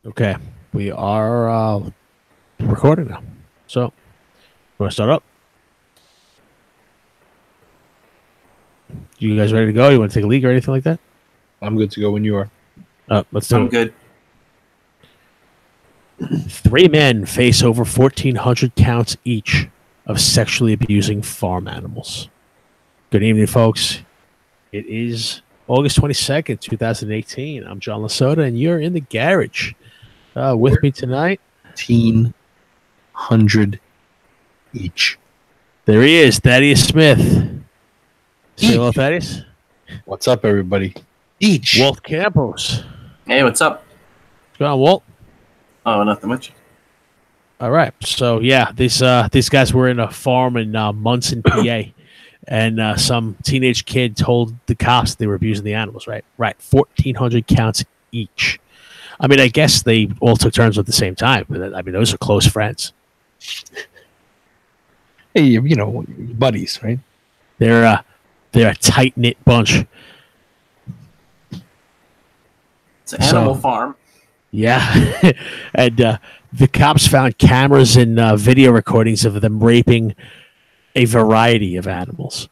Okay, we are recording now. So, you want to start up? You guys ready to go? You want to take a leak or anything like that? I'm good to go when you are. Let's do I'm it. good. 3 men face over 1,400 counts each of sexually abusing farm animals. Good evening, folks. It is August 22nd, 2018. I'm John Lasota, and you're in the garage. With me tonight, 1,400 each. there he is, Thaddeus Smith. Say hello, Thaddeus. What's up, everybody? Each. Walt Campos. Hey, what's up? What's going on, Walt? Oh, nothing much. All right. So yeah, these guys were in a farm in Munson, PA, and some teenage kid told the cops they were abusing the animals. Right. 1,400 counts each. I mean, I guess they all took turns at the same time. But I mean, those are close friends. Hey, you know, buddies, right? They're a tight knit bunch. It's an animal farm. Yeah, and the cops found cameras and video recordings of them raping a variety of animals.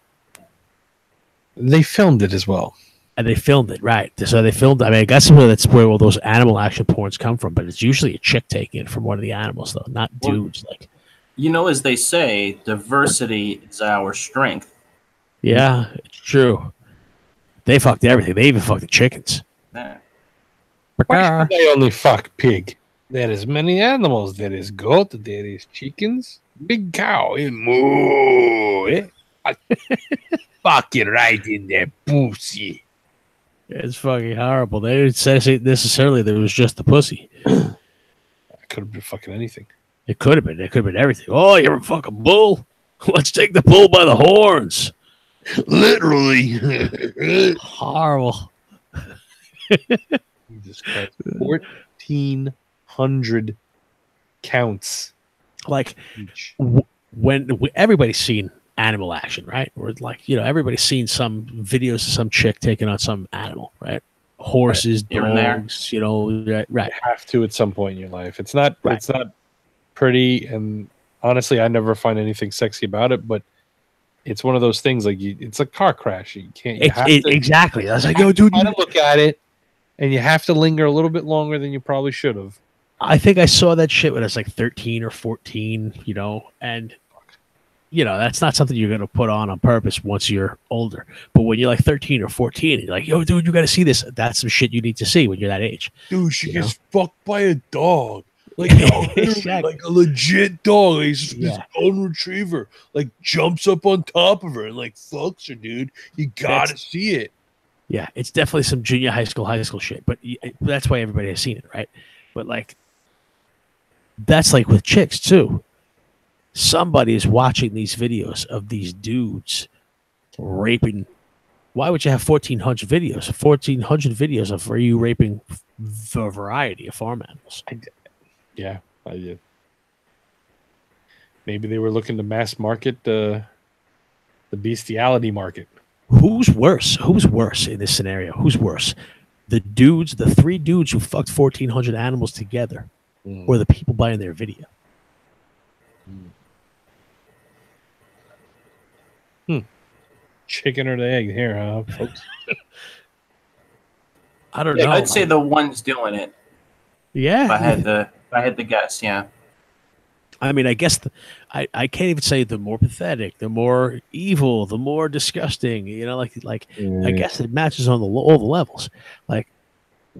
They filmed it as well. And they filmed it, right? So they filmed. I mean, I guess that's where all those animal action porns come from. But it's usually a chick taking it from one of the animals, though, not dudes. Like, You know, as they say, diversity is our strength. yeah, it's true. They fucked everything. They even fucked the chickens. Yeah. Why should they only fuck pig? There is many animals. There is goat. There is chickens. Big cow. Moo. Fuck it right in there, pussy. It's fucking horrible. They didn't say necessarily that it was just the pussy. It could have been fucking anything. It could have been. It could have been everything. Oh, you're a fucking bull. Let's take the bull by the horns. Literally. Horrible. Jesus Christ. 1,400 counts. Like Each. when everybody's seen animal action, right? Or like, you know, everybody's seen some videos of some chick taking on some animal, right? Horses, Here and there. dogs, you know, right. You have to at some point in your life. It's not. Right. It's not pretty, and honestly, I never find anything sexy about it. But it's one of those things. Like it's a car crash. You can't. You have to, exactly. I was like, yo, dude, kind of look at it, and you have to linger a little bit longer than you probably should have. I think I saw that shit when I was like 13 or 14, you know, and you know, that's not something you're going to put on purpose once you're older. But when you're like 13 or 14, and you're like, yo, dude, you got to see this. That's some shit you need to see when you're that age. Dude, she You gets fucked by a dog. Like, Exactly. like a legit dog. Like, his Yeah. own retriever. Like, jumps up on top of her and, like, fucks her, dude. You gotta see it. Yeah, it's definitely some junior high school shit. But that's why everybody has seen it, right? But like, that's like with chicks too. Somebody is watching these videos of these dudes raping. Why would you have 1,400 videos? 1,400 videos of you raping a variety of farm animals. Yeah, I did. Maybe they were looking to mass market the bestiality market. Who's worse? Who's worse in this scenario? Who's worse? The 3 dudes who fucked 1,400 animals together, or the people buying their video? Chicken or the egg here, huh, folks? I don't know. I'd say the ones doing it. Yeah. If I had the guess, yeah. I mean, I guess I can't even say the more pathetic, the more evil, the more disgusting. You know, like I guess it matches on all the levels. Like,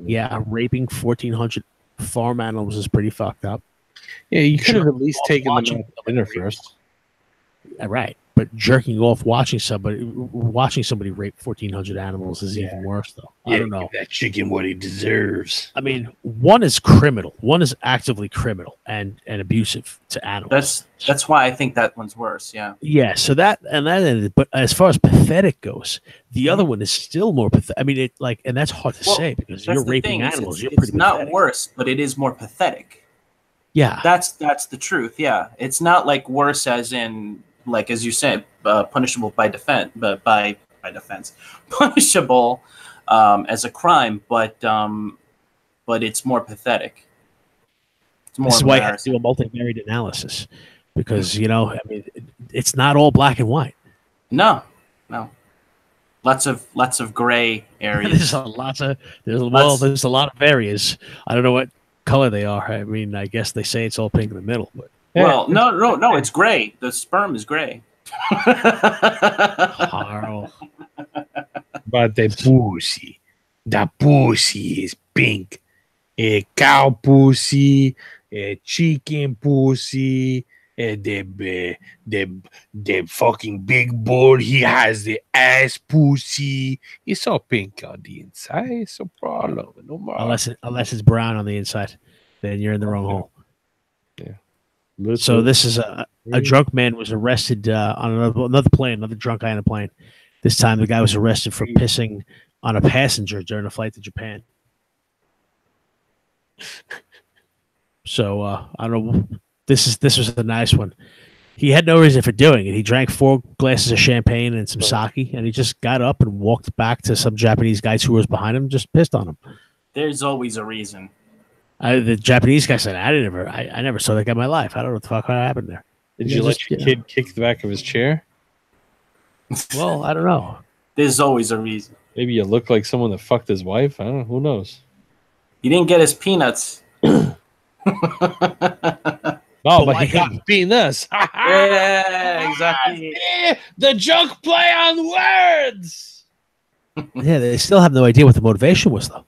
yeah, raping 1,400 farm animals is pretty fucked up. Yeah, you could have at least taken them Watching out to dinner first. Right, but jerking off, watching somebody rape 1,400 animals is even worse, though. I don't know. Give that chicken what he deserves. I mean, one is criminal. One is actively criminal and abusive to animals. That's why I think that one's worse. Yeah. Yeah. So that ended. But as far as pathetic goes, the other one is still more pathetic. I mean, and that's hard to say because you're raping animals. You're pretty. It's not pathetic. worse, but it is more pathetic. Yeah. That's the truth. Yeah. It's not like worse as in, like, as you said, punishable by defense, but by defense, punishable as a crime, but it's more pathetic. It's more This is why you have embarrassing. to do a multivariate analysis because I mean, it's not all black and white. No. Lots of gray areas. There's a lot of areas. I don't know what color they are. I mean, I guess they say it's all pink in the middle, but Well, no, it's gray. The sperm is gray. Carl. But the pussy is pink. A cow pussy, a chicken pussy, the fucking big bull. He has the ass pussy. It's all pink on the inside. It's a problem. No more. Unless it's brown on the inside, then you're in the wrong hole. Yeah. So this is a drunk man was arrested on another plane, another drunk guy on a plane. This time the guy was arrested for pissing on a passenger during a flight to Japan. So I don't know. This was a nice one. He had no reason for doing it. He drank 4 glasses of champagne and some sake, and he just got up and walked back to some Japanese guys who was behind him, just pissed on him. There's always a reason. The Japanese guy said, I never saw that guy in my life. I don't know what the fuck happened there. Did you let your kid kick the back of his chair? Well, I don't know. There's always a reason. Maybe you look like someone that fucked his wife. I don't know. Who knows? He didn't get his peanuts. No, but he got peanuts. Yeah, exactly. The joke play on words. Yeah, they still have no idea what the motivation was, though.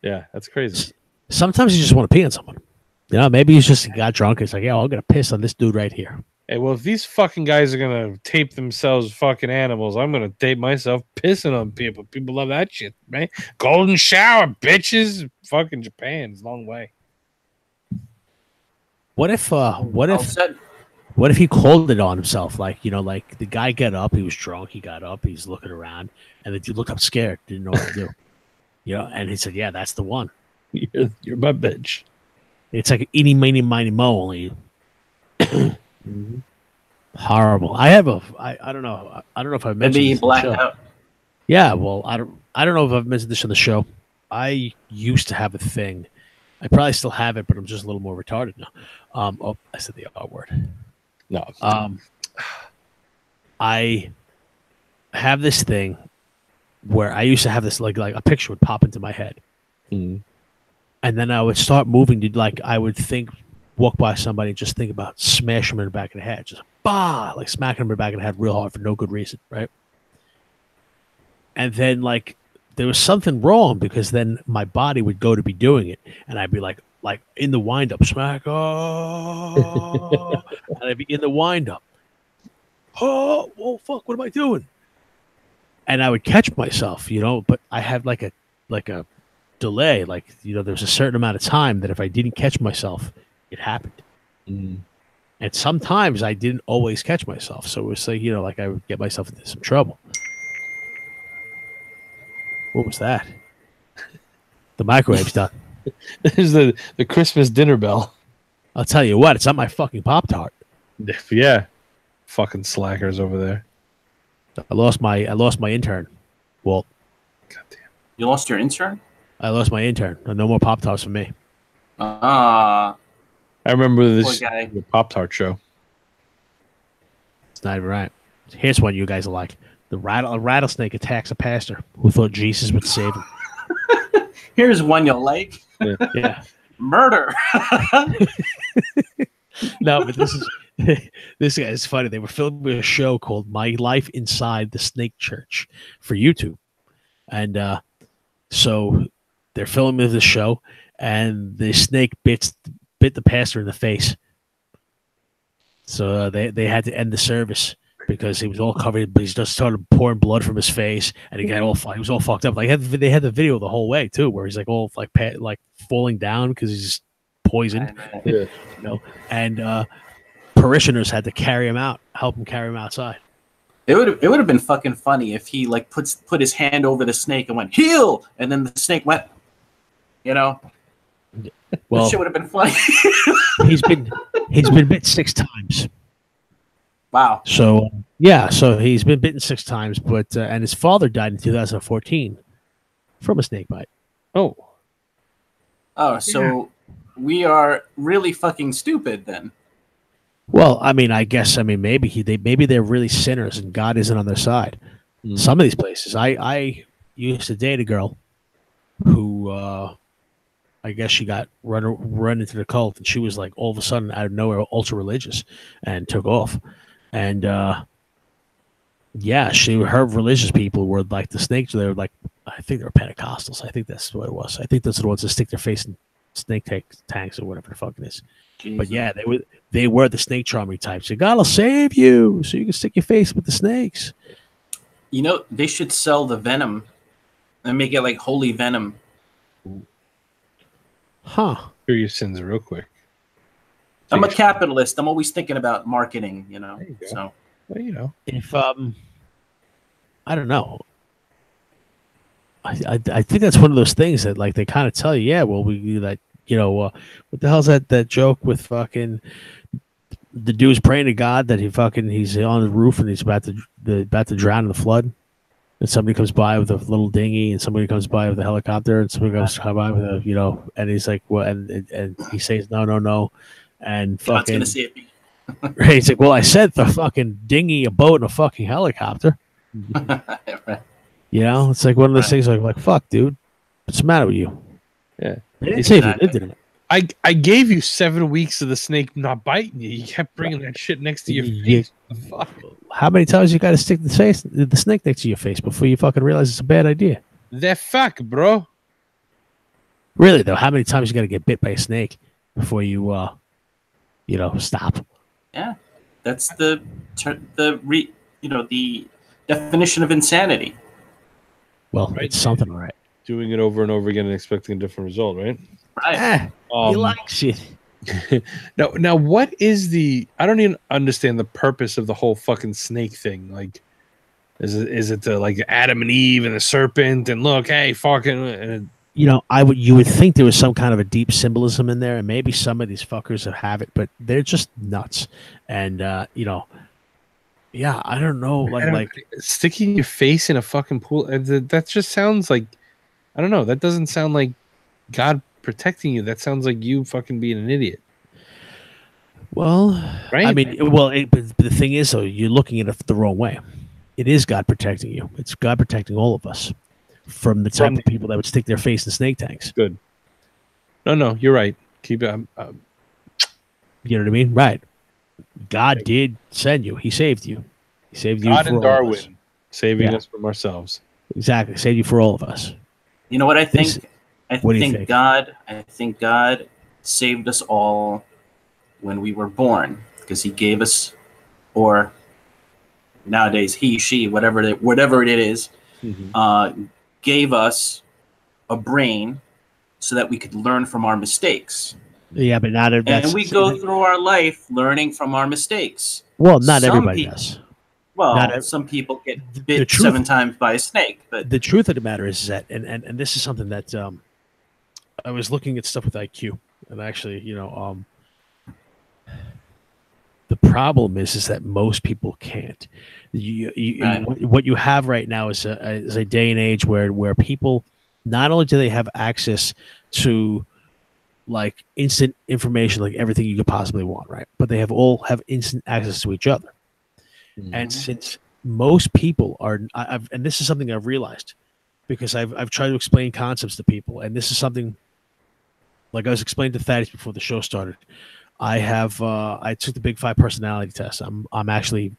Yeah, that's crazy. Sometimes you just want to pee on someone. Maybe he got drunk. It's like, yeah, I'm going to piss on this dude right here. Hey, well, if these fucking guys are going to tape themselves fucking animals, I'm going to tape myself pissing on people. People love that shit, man. Golden shower, bitches. Fucking Japan's a long way. What if he called it on himself? Like the guy got up, he was drunk, he got up, he's looking around, and the dude looked up scared, didn't know what to do. And he said, yeah, that's the one. You're my bitch. It's like eeny, meeny, miny, mo, only. Horrible. I don't know. I don't know if I've mentioned Maybe he this blacked on the show. out. Yeah, well, I don't know if I've mentioned this on the show. I used to have a thing. I probably still have it, but I'm just a little more retarded now. I said the R word. No. I have this thing where I used to have this like a picture would pop into my head. Mm. And then I would start moving to I would walk by somebody and just think about smashing them in the back of the head. Just like smacking them in the back of the head real hard for no good reason, right? And then there was something wrong because then my body would go to be doing it, and I'd be like in the wind up, smack, oh, and I'd be in the wind up, oh fuck, what am I doing? And I would catch myself, but I had like a delay, there's a certain amount of time that if I didn't catch myself, it happened. Mm. And sometimes I didn't always catch myself, so it was like I would get myself into some trouble. What was that? The microwave's done. This is the Christmas dinner bell. I'll tell you what, it's not my fucking Pop-Tart. Yeah. Fucking slackers over there. I lost my intern. Walt. Goddamn. You lost your intern? I lost my intern. No more Pop-Tarts for me. I remember this Poor guy. Pop-Tart show. It's not even right. Here's one you guys will like. A rattlesnake attacks a pastor who thought Jesus would save him. Here's one you'll like. Yeah. Murder. No, but this guy is funny. They were filming a show called My Life Inside the Snake Church for YouTube. And so they're filming the show, and the snake bit the pastor in the face. So they had to end the service because he was all covered, but he just started pouring blood from his face, and he was all fucked up. They had the video the whole way too, where he's all falling down because he's poisoned. Yeah. And parishioners had to carry him out, help him carry him outside. It would have been fucking funny if he put his hand over the snake and went heal, and then the snake went. Well, that shit would have been funny. he's been bit 6 times. Wow. So yeah, so he's been bitten 6 times, but and his father died in 2014 from a snake bite. Oh, so we are really fucking stupid then. Well, I mean, I guess, I mean, maybe they're really sinners and God isn't on their side. Some of these places, I used to date a girl who, I guess she got run into the cult, and she was like all of a sudden out of nowhere ultra religious and took off, and yeah, her religious people were like the snakes. They were like, I think they were Pentecostals. I think that's what it was. I think those are the ones that stick their face in snake tanks or whatever the fuck it is. Jesus. But yeah, they were the snake charming types. So God will save you, so you can stick your face with the snakes. You know, they should sell the venom and make it like holy venom. Huh. Cure your sins real quick. I'm a capitalist. I'm always thinking about marketing, you know. So, well, you know, if I don't know. I think that's one of those things that like they kind of tell you, yeah, well, we do that, you know, what the hell's that joke with fucking the dude's praying to God that he's on the roof and he's about to drown in the flood. And somebody comes by with a little dinghy, and somebody comes by with a helicopter, and somebody comes by with a, you know, and he's like, well, and he says, no, and fucking, God's gonna save me. Right, he's like, well, I said the fucking dinghy, a boat, and a fucking helicopter. Right. You know, it's like one of those things like, fuck, dude, what's the matter with you? Yeah, they didn't say if you did it. I gave you 7 weeks of the snake not biting you. You kept bringing that shit next to your face. What the fuck? How many times you got to stick the snake next to your face before you fucking realize it's a bad idea? The fuck, bro. Really though, how many times you got to get bit by a snake before you, you know, stop? Yeah, that's the definition of insanity. Well, right. It's something, right? Doing it over and over again and expecting a different result, right? Right. You like shit. Now, what is I don't even understand the purpose of the whole fucking snake thing. Like, is it the like Adam and Eve and the serpent and look, hey, fucking. You know, you would think there was some kind of a deep symbolism in there, and maybe some of these fuckers have it, but they're just nuts. And you know, yeah, I don't know, like sticking your face in a fucking pool. That just sounds like, I don't know. That doesn't sound like God protecting you. That sounds like you fucking being an idiot. Well, right? I mean, but the thing is, though, you're looking at it the wrong way. It is God protecting you. It's God protecting all of us from the type of people that would stick their face in snake tanks. Good. No, you're right. Keep it. You know what I mean? Right. God did send you. He saved you. He saved you. God for and all of us. Darwin saving us from ourselves. Exactly. Saved you for all of us. You know what I think? I think God saved us all when we were born because He gave us, or nowadays he, she, whatever it is, gave us a brain so that we could learn from our mistakes. Yeah, but not everybody. And we go through our life learning from our mistakes. Well, not everybody does. Well, some people get bit 7 times by a snake, but the truth of the matter is that, and this is something that I was looking at stuff with IQ, and actually, you know, the problem is that most people can't. What you have right now is a day and age where people, not only do they have access to like instant information, like everything you could possibly want, right? But they all have instant access to each other. And since most people are, and this is something I've realized because I've tried to explain concepts to people, and this is something like I was explaining to Thaddeus before the show started. I took the Big 5 personality test. I'm actually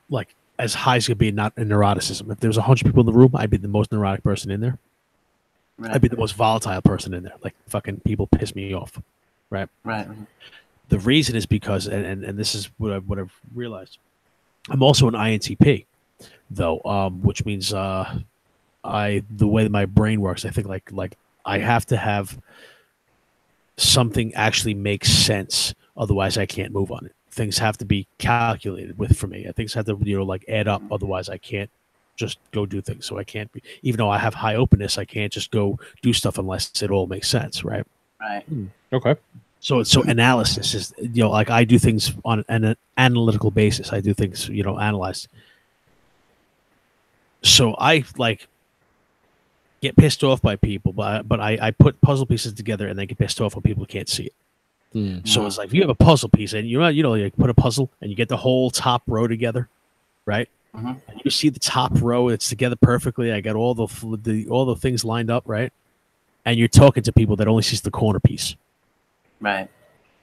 like as high as could be, not in neuroticism. If there was 100 people in the room, I'd be the most neurotic person in there. Right. I'd be the most volatile person in there. Like fucking people piss me off. Right. Right. The reason is because, and this is what I've realized. I'm also an INTP, though, which means the way that my brain works, I think like I have to have something actually make sense, otherwise I can't move on it. Things have to be calculated for me. Things have to like add up, otherwise I can't just go do things. So I can't be, even though I have high openness, I can't just go do stuff unless it all makes sense, right? Right. Okay. So analysis is, like I do things on an analytical basis. I do things, analyzed. So I get pissed off by people, but I put puzzle pieces together and they get pissed off when people can't see it. So it's like if you have a puzzle piece and you put a puzzle and you get the whole top row together, right? And you see the top row, it's together perfectly. I got all the things lined up, right? And you're talking to people that only sees the corner piece, right?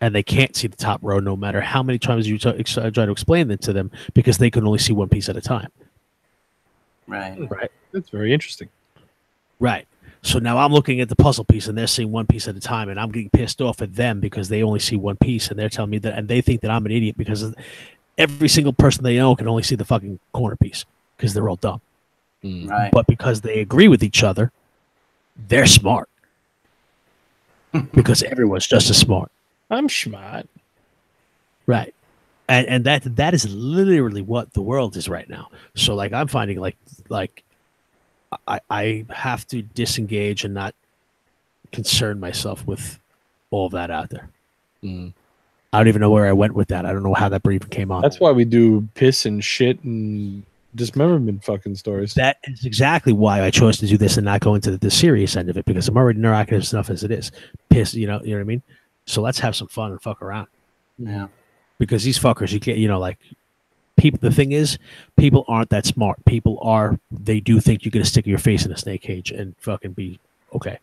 And they can't see the top row no matter how many times you try to explain it to them because they can only see one piece at a time. Right. That's very interesting. Right. So now I'm looking at the puzzle piece and they're seeing one piece at a time, and I'm getting pissed off at them because they only see one piece, and they're telling me that, and they think that I'm an idiot because every single person they know can only see the fucking corner piece because they're all dumb. Right. But because they agree with each other, they're smart. Because everyone's just as smart. I'm smart. Right. And that is literally what the world is right now. So like I'm finding like I have to disengage and not concern myself with all of that out there. I don't even know where I went with that. I don't know how that even came on. That's why we do piss and shit and dismemberment fucking stories. That is exactly why I chose to do this and not go into the serious end of it, because I'm already neuroactive enough as it is. Piss, you know what I mean? So let's have some fun and fuck around. Yeah. Because these fuckers, you can't, like, people. The thing is, people aren't that smart. They do think you're gonna stick your face in a snake cage and fucking be okay.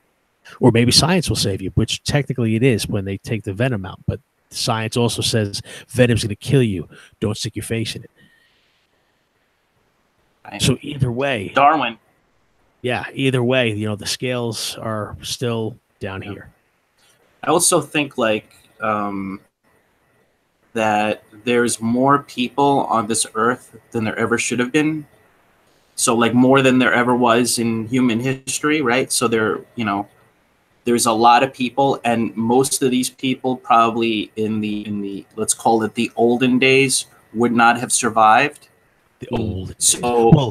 Or maybe science will save you, which technically it is when they take the venom out. But science also says venom's gonna kill you. Don't stick your face in it. Right. So either way, Darwin. Yeah, either way, the scales are still down here. I also think that there's more people on this earth than there ever should have been. So more than there ever was in human history, right? So there's a lot of people, and most of these people probably in the let's call it the olden days would not have survived. The old.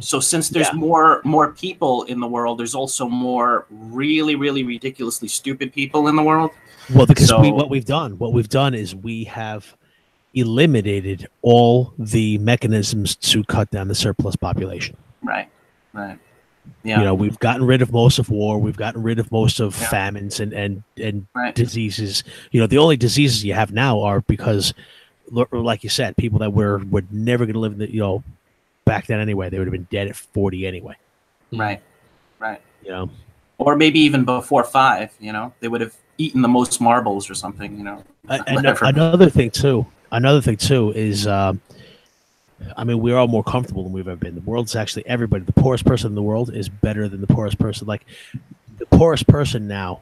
So since there's more people in the world, there's also more really, really ridiculously stupid people in the world. Well, because what we've done is we have eliminated all the mechanisms to cut down the surplus population. Right. Yeah. We've gotten rid of most of war. We've gotten rid of most of famines and diseases. The only diseases you have now are because, like you said, people that were never going to live in the, back then anyway, they would have been dead at 40 anyway. Right. Or maybe even before 5, they would have eaten the most marbles or something, Another thing too is, we're all more comfortable than we've ever been. The world's actually everybody. The poorest person in the world is better than the poorest person. Like the poorest person now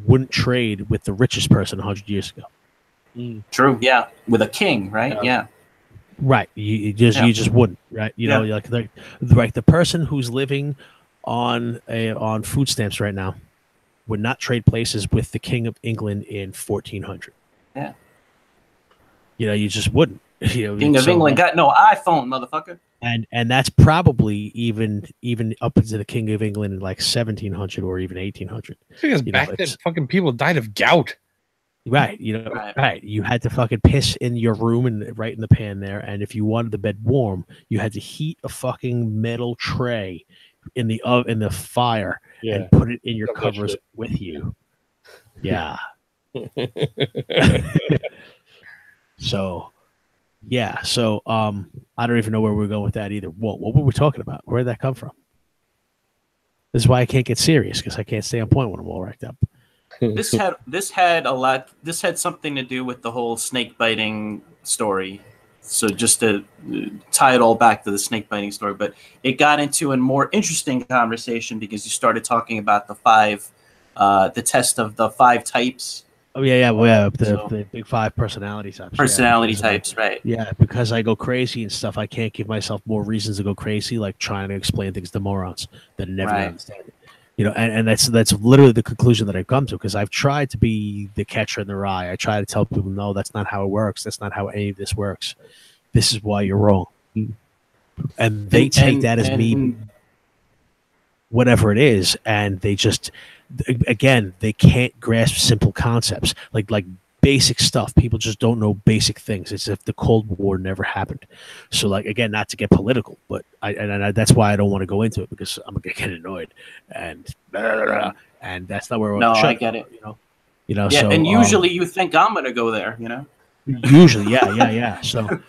wouldn't trade with the richest person 100 years ago. True. Yeah. With a king, right? Yeah. Right. You just wouldn't, right? Like the person who's living on food stamps right now would not trade places with the King of England in 1400. Yeah. You just wouldn't. King of England got no iPhone, motherfucker. And that's probably even up into the King of England in 1700 or even 1800. Because back then, fucking people died of gout. Right, right. You had to fucking piss in your room and right in the pan there. And if you wanted the bed warm, you had to heat a fucking metal tray in the fire and put it in your covers with you. Yeah. So I don't even know where we're going with that either. What were we talking about? Where did that come from? This is why I can't get serious, because I can't stay on point when I'm all racked up. This had something to do with the whole snake biting story. So just to tie it all back to the snake biting story, but it got into a more interesting conversation because you started talking about the test of the 5 types. Oh yeah. The big 5 personality types. Personality types, right? Yeah, because I go crazy and stuff. I can't give myself more reasons to go crazy, like trying to explain things to morons that never understand it. And that's literally the conclusion that I've come to, because I've tried to be the catcher in the rye. I try to tell people, no, that's not how it works. That's not how any of this works. This is why you're wrong. And they take that as me, whatever it is, and they just, again, they can't grasp simple concepts. Like basic stuff. People just don't know basic things. It's as if the Cold War never happened. So, like, again, not to get political, but that's why I don't want to go into it, because I'm gonna get annoyed, and that's not where we're. No, I get it. You know. Yeah, So, and usually you think I'm gonna go there, Usually, yeah. So,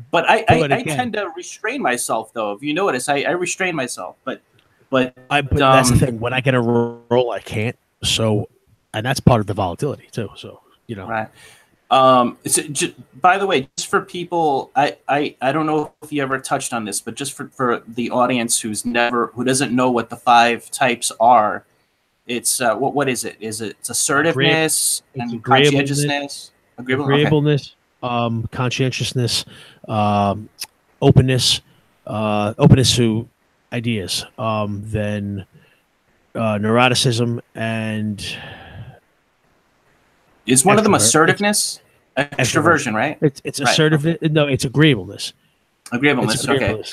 but I again, tend to restrain myself, though. If you notice, I restrain myself, but that's the thing. When I get a role, I can't. So, and that's part of the volatility too. So, right. By the way, just for people, I don't know if you ever touched on this, but just for the audience who doesn't know what the 5 types are, it's what is it? Is it assertiveness and conscientiousness, agreeableness, conscientiousness, openness, openness to ideas, then neuroticism, and is one of them assertiveness? Extroversion, right? It's assertiveness. Right. No, it's agreeableness. Agreeableness. Okay.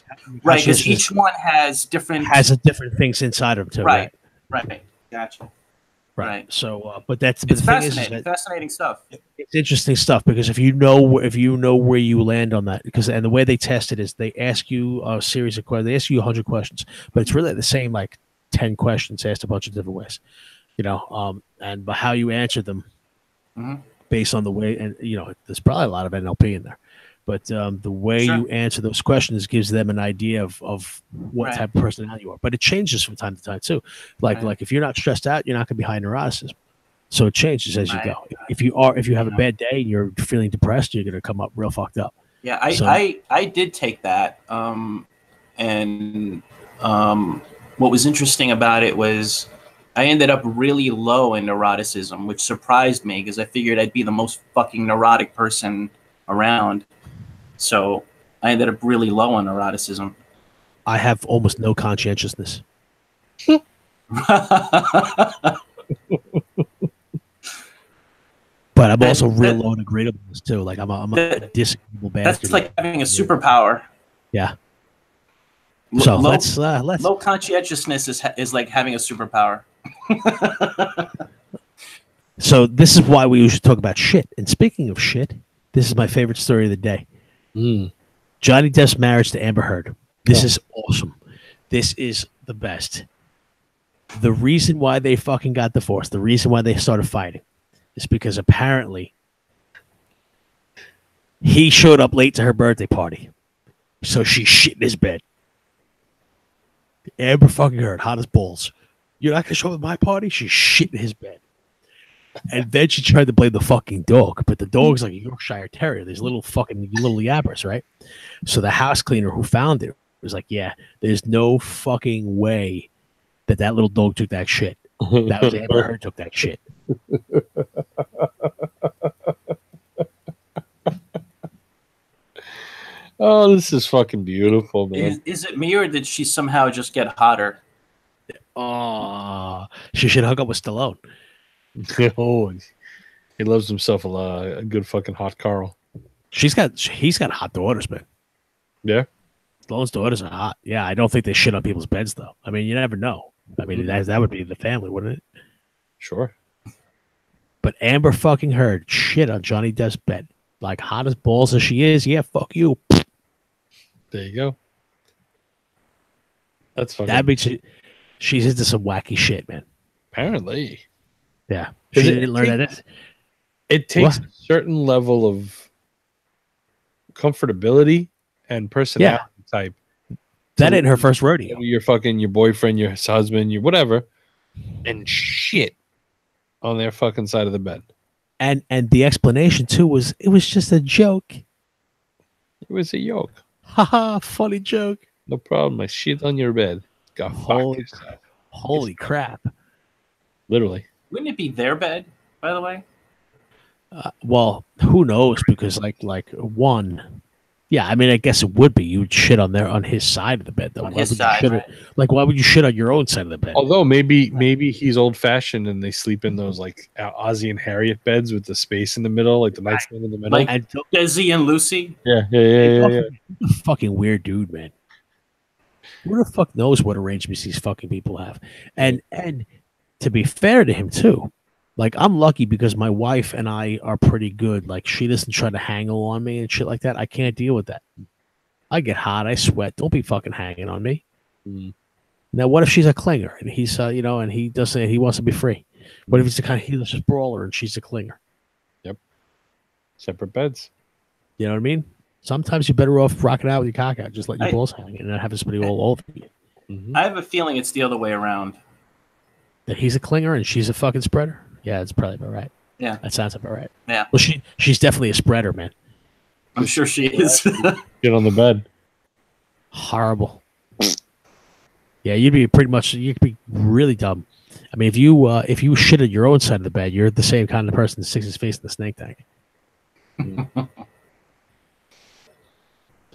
Right, because each one has different things inside of them too. Right. Gotcha. Right. So, but that's it's fascinating. Fascinating stuff. It's interesting stuff, because if you know where you land on that, and the way they test it is they ask you a series of questions. They ask you 100 questions, but it's really the same, like 10 questions asked a bunch of different ways, and by how you answer them, based on the way, and there's probably a lot of NLP in there, but the way you answer those questions gives them an idea of what type of personality you are. But it changes from time to time too. Like if you're not stressed out, you're not going to be high neuroticism. So it changes as you go. If you have a bad day and you're feeling depressed, you're going to come up real fucked up. Yeah, I did take that, and what was interesting about it was I ended up really low in neuroticism, which surprised me because I figured I'd be the most fucking neurotic person around. So I ended up really low on neuroticism. I have almost no conscientiousness. But I'm also real low in agreeableness too. Like I'm a disagreeable bastard. That's like having a superpower. Yeah. So let's low conscientiousness is like having a superpower. So this is why we usually talk about shit. And speaking of shit, this is my favorite story of the day. Johnny Depp's marriage to Amber Heard. This is awesome. This is the best. The reason why they fucking got divorced, the reason why they started fighting, is because apparently he showed up late to her birthday party. So she shit in his bed. Amber fucking Heard, hot as balls. You're not going to show up at my party? She shit in his bed. And then she tried to blame the fucking dog, but the dog's like a Yorkshire Terrier. There's little yabbers, right? So the house cleaner who found it was like, yeah, there's no fucking way that little dog took that shit. That was Amber Heard took that shit. Oh, this is fucking beautiful, man. Is it me, or did she somehow just get hotter? Oh, she should hook up with Stallone. Oh, he loves himself a good fucking hot Carl. He's got hot daughters, man. Yeah, Stallone's daughters are hot. Yeah, I don't think they shit on people's beds though. I mean, you never know. I mean, that would be the family, wouldn't it? Sure. But Amber fucking Heard shit on Johnny Depp's bed, like hot as balls as she is. Yeah, fuck you. There you go. That's fucking. That makes it. She's into some wacky shit, man. Apparently. Yeah. She didn't learn that. It takes a certain level of comfortability and personality type. That ain't her first rodeo. Your boyfriend, your husband, your whatever, and shit on their fucking side of the bed. And the explanation too was it was just a joke. It was a joke. Haha, funny joke. No problem. I shit on your bed. Got holy crap. Literally. Wouldn't it be their bed, by the way? Well, who knows? Because like one, yeah. I mean, I guess it would be. You would shit on his side of the bed, though. On his side, right? Like, why would you shit on your own side of the bed? Although maybe he's old fashioned and they sleep in those like Ozzie and Harriet beds with the space in the middle, like the nightstand in the middle. Like Desi and Lucy. Yeah. Fucking weird dude, man. Who the fuck knows what arrangements these fucking people have? And to be fair to him too, Like, I'm lucky because my wife and I are pretty good. Like, she doesn't try to haggle on me and shit like that. I can't deal with that. I get hot. I sweat. Don't be fucking hanging on me. Mm. Now, what if she's a clinger and he's, and he doesn't, he wants to be free? What if he's the kind of he's a brawler and she's a clinger? Yep. Separate beds. You know what I mean? Sometimes you're better off rocking out with your cock out, just let your balls hang and not having somebody all over you. I have a feeling it's the other way around. That he's a clinger and she's a fucking spreader? Yeah, that's probably about right. Yeah. That sounds about right. Yeah. Well, she's definitely a spreader, man. I'm sure she is. Get on the bed. Horrible. Yeah, you'd be really dumb. I mean, if you shit at your own side of the bed, you're the same kind of person that sticks his face in the snake tank.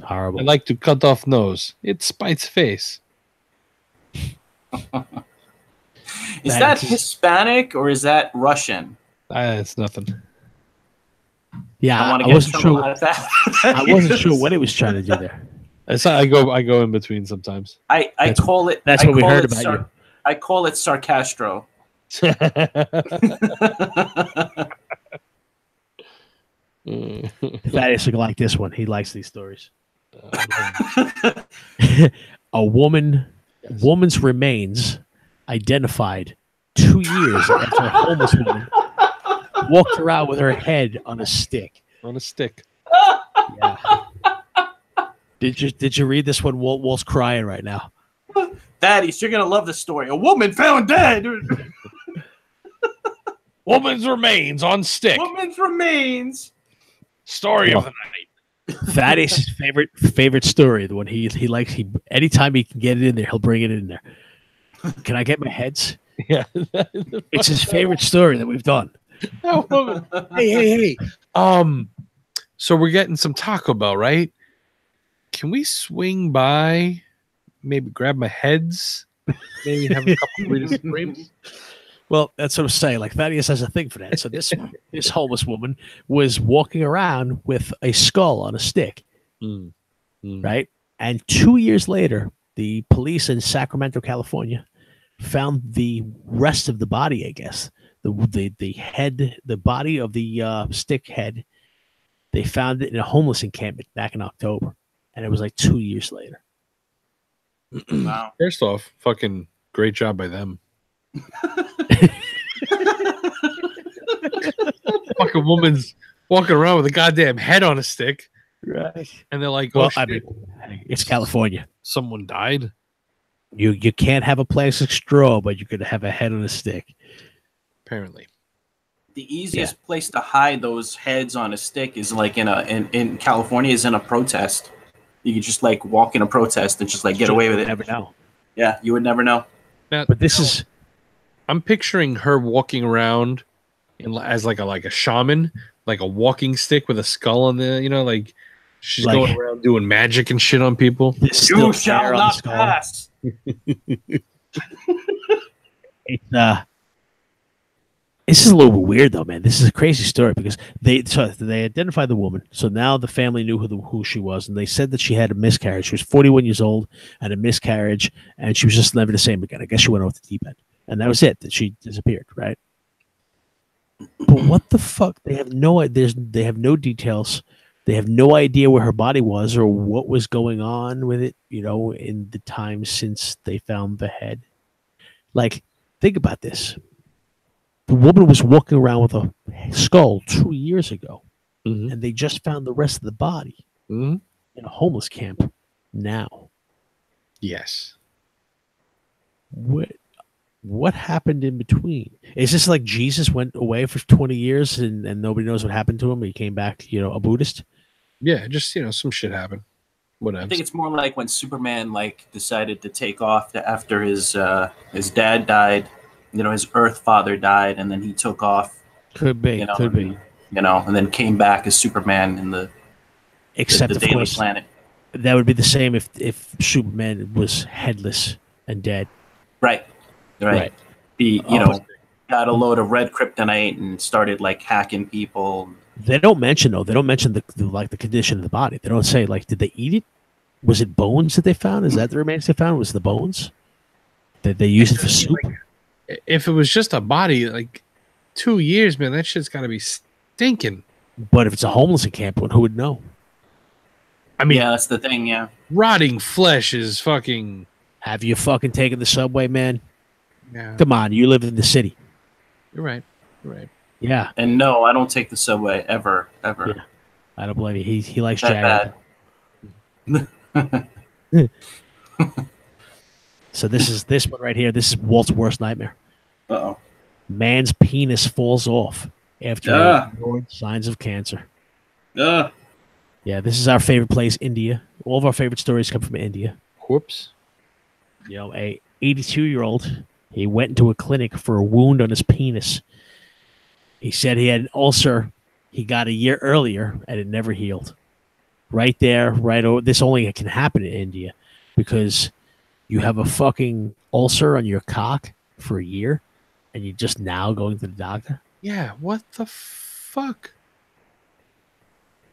Horrible. I like to cut off nose. It spites face. Is that Hispanic or is that Russian? It's nothing. Yeah, I wasn't sure. I wasn't sure what it was trying to do there. I go in between sometimes. I call it. That's what we heard about you. I call it sarcastro. Thaddeus will like this one. He likes these stories. A woman's remains identified 2 years after a homeless woman walked around with her head on a stick. On a stick. Yeah. Did you read this one? Walt's crying right now. Thaddeus, you're gonna love the story. A woman found dead. Woman's remains on stick. Woman's remains. Story of the night. Thaddeus' favorite story. The one he likes. Anytime he can get it in there, he'll bring it in there. Can I get my heads? Yeah. It's his favorite story that we've done. Hey. So we're getting some Taco Bell, right? Can we swing by, maybe grab my heads, maybe have a couple Rita Supremes? Well, that's what I'm saying. Like, Thaddeus has a thing for that. So this homeless woman was walking around with a skull on a stick, right? And 2 years later, the police in Sacramento, California, found the rest of the body. I guess the head, the body of the stick head. They found it in a homeless encampment back in October, and it was like 2 years later. Wow! First off, fucking great job by them. Fucking woman's walking around with a goddamn head on a stick, right? And they're like, "Well, I mean, it's California. Someone died. You can't have a plastic straw, but you could have a head on a stick." Apparently, the easiest place to hide those heads on a stick is like in California is in a protest. You could just like walk in a protest and just like get away with it. Never know. Yeah, you would never know. Now, but this is. I'm picturing her walking around as like a shaman, like a walking stick with a skull on the, like she's going around doing magic and shit on people. You shall not pass. This is a little weird though, man. This is a crazy story because they identified the woman. So now the family knew who she was, and they said that she had a miscarriage. She was 41 years old and a miscarriage, and she was just never the same again. I guess she went off the deep end. And that was it. That she disappeared, right? But what the fuck? They have no details. They have no idea where her body was or what was going on with it, in the time since they found the head. Like, think about this. The woman was walking around with a skull 2 years ago, and they just found the rest of the body in a homeless camp now. Yes. What happened in between? Is this like Jesus went away for 20 years and nobody knows what happened to him? He came back, a Buddhist? Yeah, just, some shit happened. Whatever. I think it's more like when Superman decided to take off after his dad died, his Earth father died, and then he took off. Could be. And then came back as Superman in the Daily course, Planet. That would be the same if Superman was headless and dead. Right. He, got a load of red kryptonite and started hacking people. They don't mention the condition of the body. They don't say did they eat it? Was it bones that they found? Is that the remains they found? Was it the bones? Did they use it for soup? If it was just a body, 2 years, man. That shit's got to be stinking. But if it's a homeless encampment, who would know? I mean, yeah, that's the thing. Yeah. rotting flesh is fucking. Have you fucking taken the subway, man? Yeah, Come on, you live in the city. you're right. You're right. Yeah, And no, I don't take the subway ever. Yeah. I don't blame you. He likes That Jared. bad. So this one right here. This is Walt's worst nightmare. Uh-oh. Man's penis falls off after Ah. ignored signs of cancer. Ugh. Yeah, this is our favorite place, India. All of our favorite stories come from India. Whoops. You know, a 82-year-old, he went into a clinic for a wound on his penis. He said he had an ulcer he got a year earlier and it never healed. Right there, right over. This only can happen in India because you have a fucking ulcer on your cock for a year and you're just now going to the doctor. Yeah. What the fuck?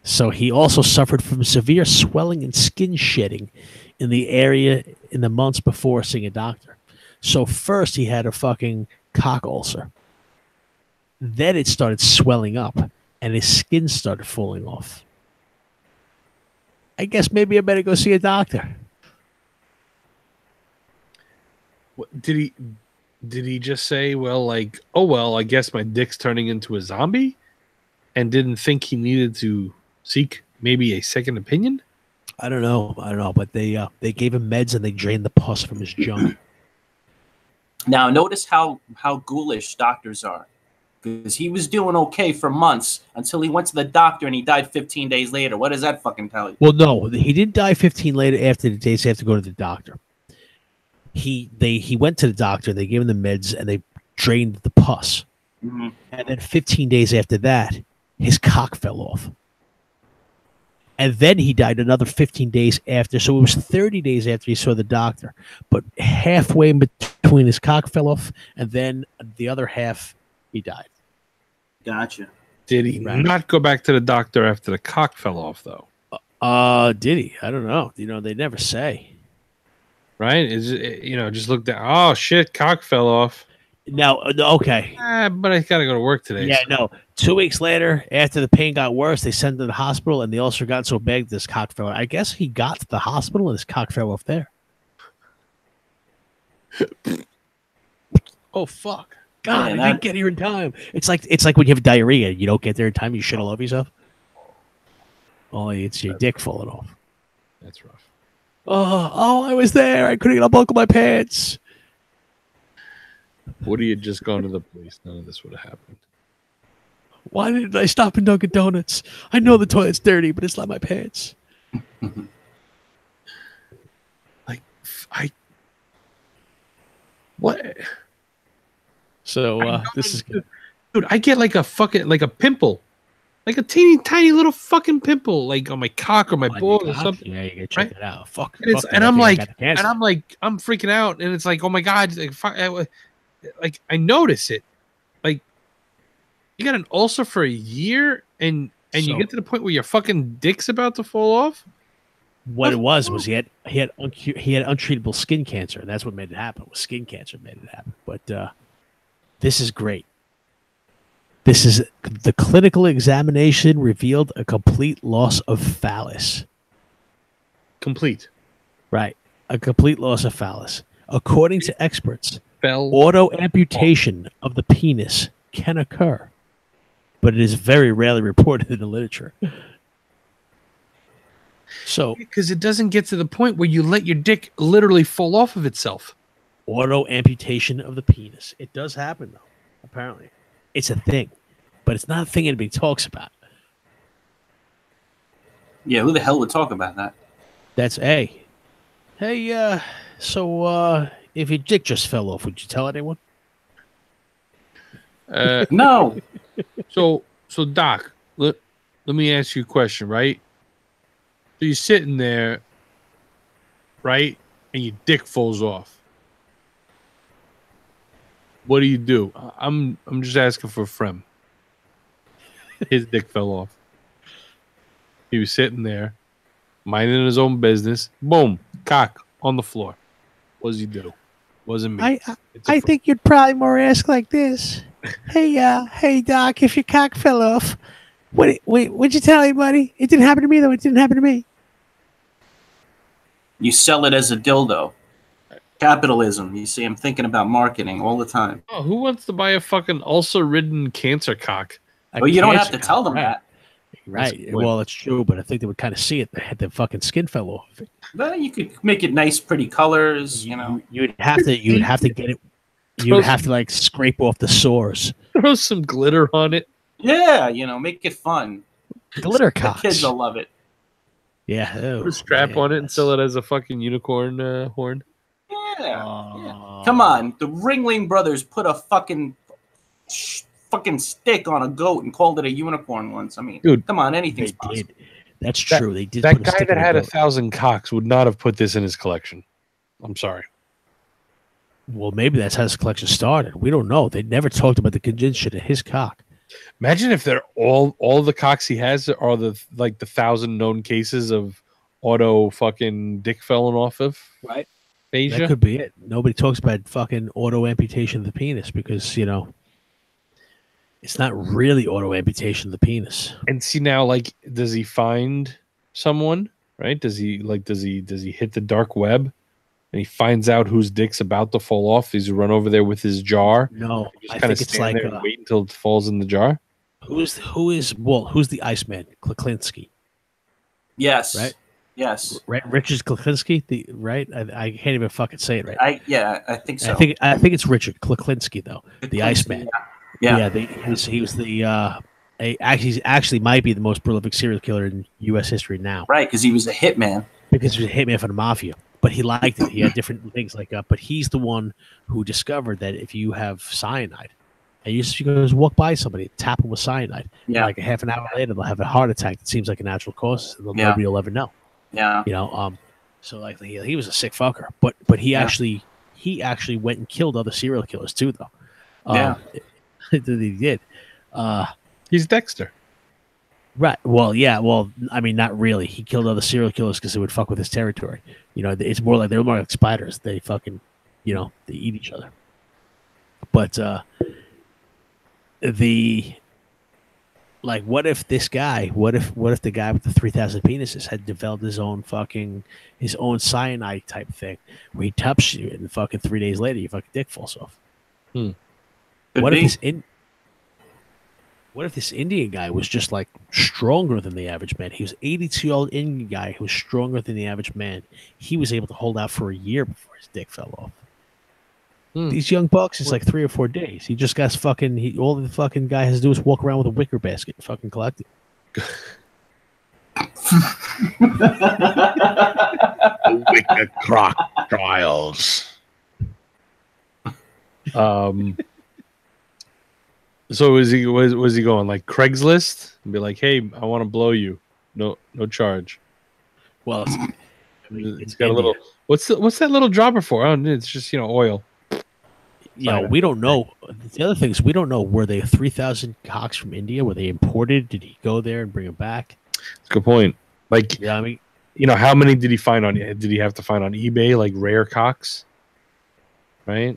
So he also suffered from severe swelling and skin shedding in the area in the months before seeing a doctor. So first he had a fucking cock ulcer. Then it started swelling up and his skin started falling off. I guess maybe I better go see a doctor. What, did he just say, well, like, oh well, I guess my dick's turning into a zombie, and didn't think he needed to seek maybe a second opinion? I don't know, but they gave him meds and they drained the pus from his junk. Now notice how ghoulish doctors are, because he was doing okay for months until he went to the doctor and he died 15 days later. What does that fucking tell you? Well, no, he didn't die 15 later after the days they have to go to the doctor. He went to the doctor, they gave him the meds, and they drained the pus. Mm-hmm. And then 15 days after that, his cock fell off. And then he died another 15 days after. So it was 30 days after he saw the doctor. But halfway in between, his cock fell off, and then the other half, he died. Gotcha. Did he not go back to the doctor after the cock fell off, though? Did he? I don't know. You know, they never say. Right? Is it, just look down. Oh shit, cock fell off. No, okay. But I gotta go to work today. Yeah, no. 2 weeks later, after the pain got worse, they sent him to the hospital, and the ulcer got so big, this cock fell off. I guess he got to the hospital, and his cock fell off there. Oh fuck! God, Man, I didn't get here in time. It's like when you have diarrhea, you don't get there in time, you shit all over yourself. Only it's your dick falling off. That's rough. Oh, I was there. I couldn't unbuckle my pants. Would he had just gone to the police, none of this would have happened. Why didn't I stop in Dunkin' Donuts? I know the toilet's dirty, but it's not my pants. What? So this is good. Dude, I get like a pimple. Like a teeny tiny little fucking pimple, like on my cock or my balls or something. Yeah, you gotta check it out. Fuck. And I'm freaking out, and it's like, oh my god, like I notice it. Like you got an ulcer for a year, and you get to the point where your fucking dick's about to fall off. What it was he had untreatable skin cancer, and that's what made it happen. It was skin cancer made it happen. But this is great. This is the clinical examination revealed a complete loss of phallus. Complete. Right. A complete loss of phallus. According to experts, Fell auto amputation of the penis can occur, but it is very rarely reported in the literature. So, because it doesn't get to the point where you let your dick literally fall off of itself. Auto amputation of the penis. It does happen, though, apparently. It's a thing, but it's not a thing anybody talks about. Yeah, who the hell would talk about that? That's A. Hey, so if your dick just fell off, would you tell anyone? No. So Doc, let me ask you a question, right? So you're sitting there, right, and your dick falls off. What do? I'm just asking for a friend. His dick fell off. He was sitting there, minding his own business. Boom, cock on the floor. What does he do? Wasn't me. I think you'd probably more ask like this. Hey, Doc, if your cock fell off, what'd you tell anybody? It didn't happen to me, though. It didn't happen to me. You sell it as a dildo. Capitalism. You see, I'm thinking about marketing all the time. Oh, who wants to buy a fucking ulcer-ridden cancer cock? Well, you don't have to tell them that. Right. Well, it's true, but I think they would kind of see it. They had the fucking skin fell off. Well, you could make it nice, pretty colors. You know, you'd have to get it. You'd have to like scrape off the sores. Throw some glitter on it. Yeah, make it fun. Glitter cocks. The kids will love it. Yeah. Put a strap on it and sell it as a fucking unicorn horn. Yeah. Come on, the Ringling Brothers put a fucking stick on a goat and called it a unicorn once. I mean, dude, come on, anything's possible. That's true. They did. That guy that had 1,000 cocks would not have put this in his collection. I'm sorry. Well, maybe that's how his collection started. We don't know. They never talked about the condition of his cock. Imagine if they're all the cocks he has are the 1,000 known cases of auto fucking dick falling off of. Right. Asia. That could be it. Nobody talks about fucking auto amputation of the penis because it's not really auto amputation of the penis. And see now, like, does he find someone? Right? Does he hit the dark web and he finds out whose dick's about to fall off? Does he run over there with his jar? No, I think it's like and wait until it falls in the jar. Who's the Iceman? Kliklinski. Yes. Right. Yes. Right. Richard Kliklinski. Right. I can't even fucking say it right. I think so. I think it's Richard Kliklinski though. The Iceman. Yeah. He was the actually might be the most prolific serial killer in U.S. history now. Right, because he was a hitman. Because he was a hitman for the mafia, but he liked it. He had different things like that. But he's the one who discovered that if you have cyanide, and you just walk by somebody, tap them with cyanide, like a half an hour later they'll have a heart attack that seems like a natural cause, and nobody will ever know. Yeah. So like he was a sick fucker, but he actually went and killed other serial killers too, though. He did. He's Dexter. Right. Well, yeah. Well, I mean, not really. He killed other serial killers because they would fuck with his territory. It's more like they're more like spiders. They fucking, they eat each other. But what if this guy? What if the guy with the 3,000 penises had developed his own cyanide type thing, where he touches you and fucking 3 days later your fucking dick falls off? What if this Indian guy was just like stronger than the average man? He was an 82-year-old Indian guy who was stronger than the average man. He was able to hold out for a year before his dick fell off. These young bucks, it's like 3 or 4 days. He just got all the fucking guy has to do is walk around with a wicker basket and fucking collect it. Wicker crocodiles. So was he going like Craigslist and be like, "Hey, I want to blow you, no charge." Well, it's got a little. What's that little dropper for? Oh, it's just oil. Yeah, we don't know. The other thing is we don't know. Were they 3,000 cocks from India? Were they imported? Did he go there and bring them back? That's a good point. Like, yeah, I mean, how many did he find on? Did he have to find on eBay like rare cocks? Right.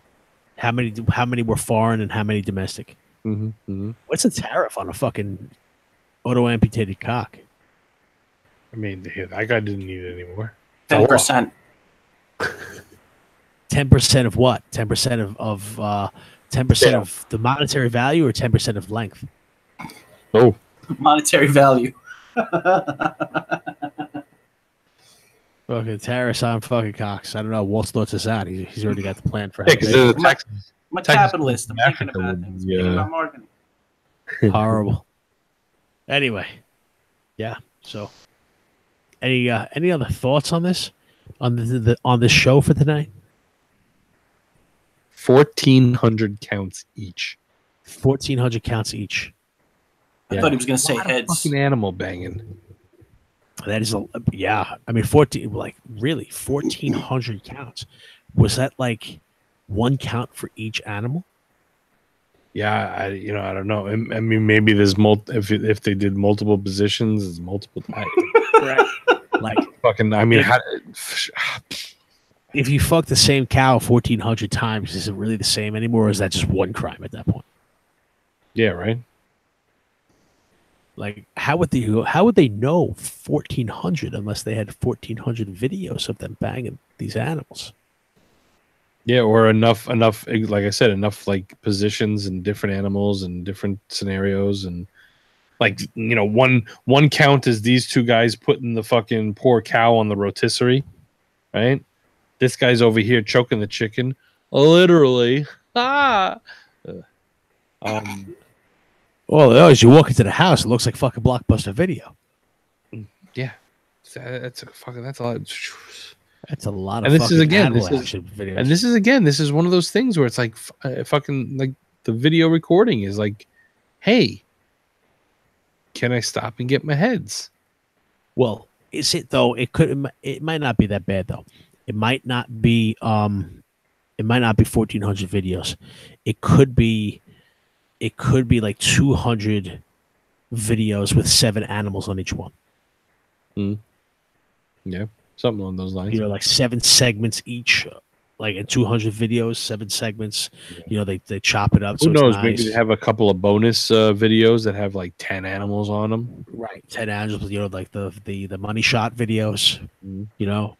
How many were foreign and how many domestic? What's the tariff on a fucking auto amputated cock? I mean, that guy didn't need it anymore. 10%. 10% of what? 10% of 10% of the monetary value, or 10% of length? Oh, monetary value. Fucking tariffs on fucking cocks. I don't know. Walt thoughts this out. He's already got the plan for. I'm a capitalist. I'm thinking about things. Thinking about marketing. Horrible. Anyway, yeah. So, any other thoughts on this, on this show for tonight? 1,400 counts each. 1,400 counts each. I thought he was going to say heads. Fucking animal banging. That is yeah. I mean, 1,400 counts. Was that like one count for each animal? Yeah, I don't know. I mean, maybe there's if they did multiple positions, it's multiple times. Right. Like fucking. I mean, if you fuck the same cow 1,400 times, is it really the same anymore, or is that just one crime at that point? Yeah, right. Like, how would they know 1,400 unless they had 1,400 videos of them banging these animals? Yeah, or enough, like I said, enough like positions and different animals and different scenarios, and like one count is these two guys putting the fucking poor cow on the rotisserie, right? This guy's over here choking the chicken, literally. Ah. Um. Well, as you walk into the house, it looks like fucking Blockbuster Video. Yeah, that's a lot. That's a lot of And this is fucking again, animal action videos. and this is one of those things where it's like fucking like the video recording is like, hey, can I stop and get my heads? Well, is it though? It might not be that bad though. It might not be 1,400 videos. It could be like 200 videos with 7 animals on each one. Yeah, something along those lines. You know, like 7 segments each, like in 200 videos, 7 segments. Yeah. You know, they chop it up. Who so knows? It's nice. Maybe they have a couple of bonus videos that have like 10 animals on them. Right, 10 animals. You know, like the money shot videos. Mhm. You know,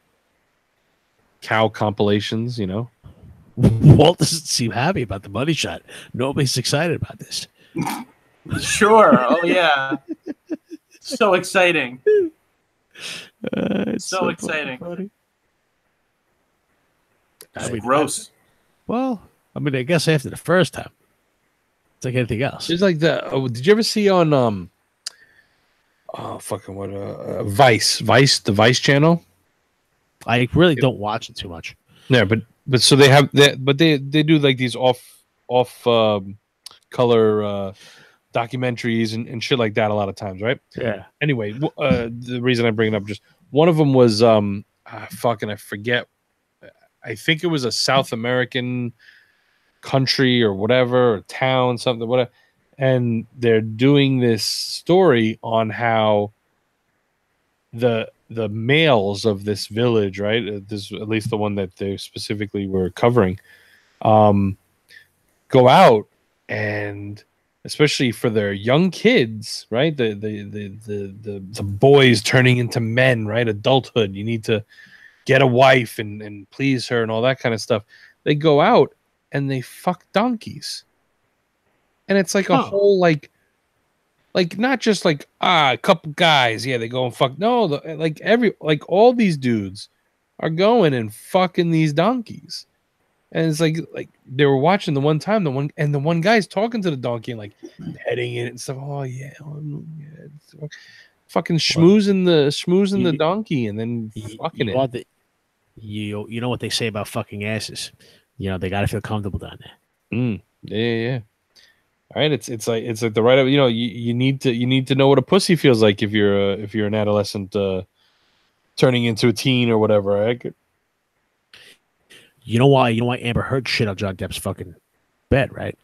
Cow compilations. You know, Walt doesn't seem happy about the money shot. Nobody's excited about this. Sure. Oh yeah. So exciting. It's So exciting. funny. It's I mean, gross. Well, I mean, I guess after the first time, it's like anything else. there's like did you ever see on Vice, the Vice channel? I really don't watch it too much. Yeah, but so they have that, but they do like these off color documentaries and shit like that a lot of times, right? Yeah. Anyway, the reason I bring it up, just one of them was I forget. I think it was a South American country or whatever, or town, something, whatever. And they're doing this story on how the males of this village, right? This, at least the one that they specifically were covering, go out, and especially for their young kids, right? The boys turning into men, right? Adulthood. You need to get a wife and please her and all that kind of stuff. They go out and they fuck donkeys. And it's like a whole like not just like a couple guys, yeah, they go and fuck. No, like all these dudes are going and fucking these donkeys. And it's like they were watching the one time, the one guy's talking to the donkey and like petting it and stuff. Oh yeah, fucking schmoozing the donkey and then fucking it. You know what they say about fucking asses. You know, they got to feel comfortable down there. Yeah. All right, it's like the right of, you need to know what a pussy feels like if you're an adolescent turning into a teen or whatever. Right? You know why Amber Heard shit on John Depp's fucking bed, right?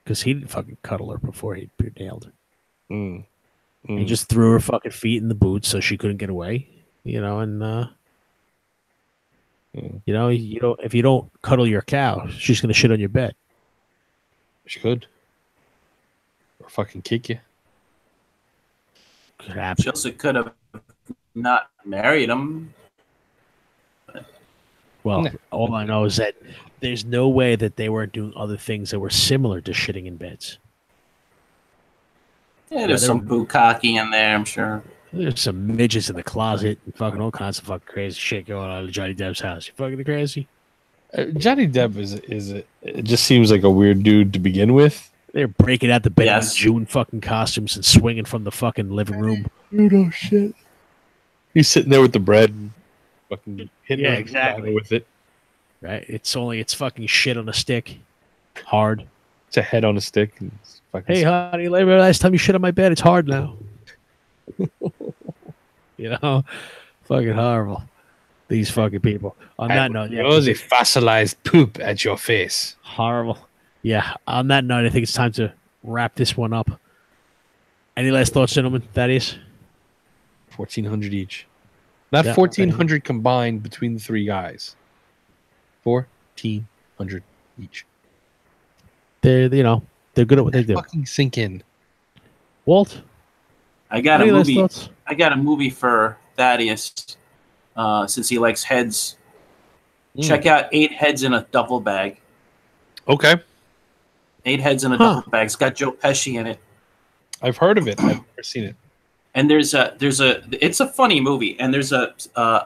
Because he didn't fucking cuddle her before he nailed her. He just threw her fucking feet in the boots so she couldn't get away. You know, and if you don't cuddle your cow, she's gonna shit on your bed. She could. Or fucking kick you. Could happen. She also could have not married him. Well, all I know is that there's no way that they weren't doing other things that were similar to shitting in beds. Yeah, there's some bukkake in there, I'm sure. There's some midgets in the closet and fucking all kinds of fucking crazy shit going on at Johnny Depp's house. You fucking crazy? Johnny Depp it just seems like a weird dude to begin with. They're breaking out the bed in June fucking costumes and swinging from the fucking living room. Oh shit! He's sitting there with the bread, and fucking hitting exactly with it. Right? It's fucking shit on a stick, hard. It's a head on a stick. Hey, honey, last time you shit on my bed, it's hard now. Fucking horrible. These fucking people. On that note, a fossilized poop at your face. Horrible. Yeah. On that note, I think it's time to wrap this one up. Any last thoughts, gentlemen? That is 1,400 each. Not 1,400 combined between the three guys. 1,400 each. They're They're good at what they do. Fucking sink in. Walt, I got a any last movie. thoughts? I got a movie for Thaddeus, since he likes heads. Check out 8 Heads in a Duffel Bag. Okay. 8 Heads in a Duffel Bag. It's got Joe Pesci in it. I've heard of it. I've never seen it. And it's a funny movie. And there's a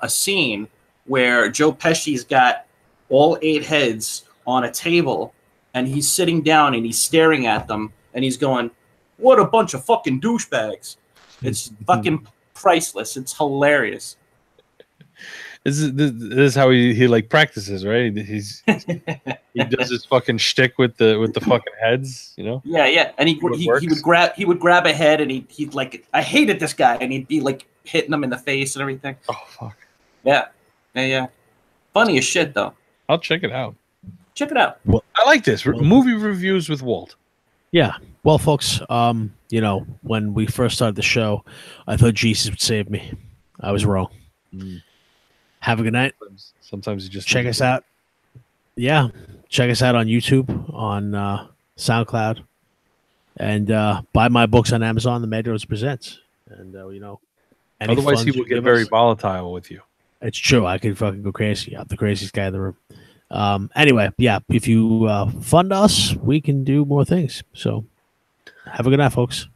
scene where Joe Pesci's got all 8 heads on a table, and he's sitting down and he's staring at them, and he's going, "What a bunch of fucking douchebags!" It's fucking priceless. It's hilarious. This is how he like practices, right? He does his fucking shtick with the fucking heads, you know? Yeah. And he would grab a head, and he'd like, I hated this guy, and he'd be like hitting him in the face and everything. Oh fuck. Yeah. Funny as shit though. I'll check it out. Check it out. Well, I like this. Movie reviews with Walt. Yeah. Well, folks, you know, when we first started the show, I thought Jesus would save me. I was wrong. Have a good night. Sometimes you just check us out. Yeah. Check us out on YouTube, on SoundCloud, and buy my books on Amazon, The Mad Roads Presents. And, you know, otherwise he will get very volatile with you. It's true. I could fucking go crazy. I'm the craziest guy in the room. Anyway, yeah, if you fund us, we can do more things. So have a good night, folks.